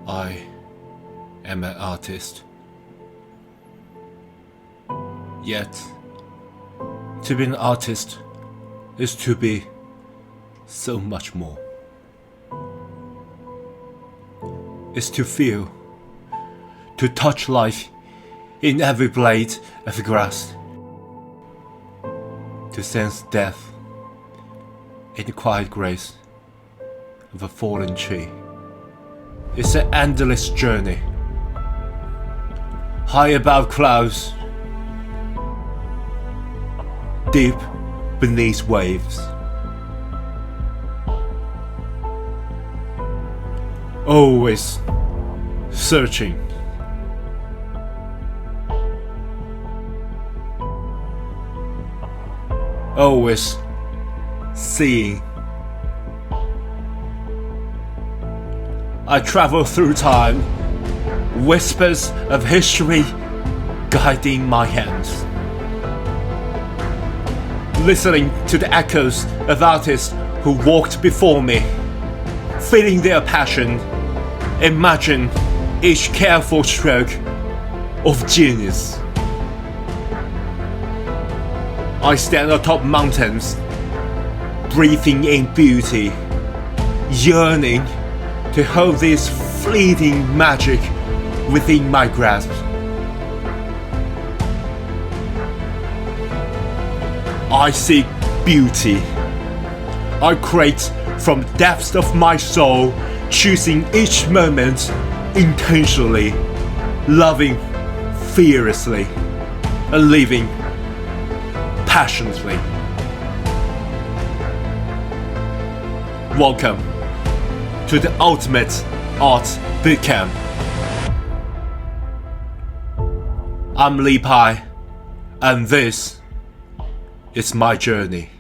I am an artist. Yet, to be an artist is to be so much more. It's to feel, to touch life in every blade of grass, to sense death in the quiet grace of a fallen tree. It's an endless journey, high above clouds, deep beneath waves. Always searching, always seeing. I travel through time, whispers of history guiding my hands, listening to the echoes of artists who walked before me, feeling their passion, imagine each careful stroke of genius. I stand atop mountains, breathing in beauty, yearning to hold this fleeting magic within my grasp. I seek beauty. I create from the depths of my soul, choosing each moment intentionally, loving fearlessly, and living passionately. Welcome to the ultimate art bootcamp. I'm Lee Pai, and this is my journey.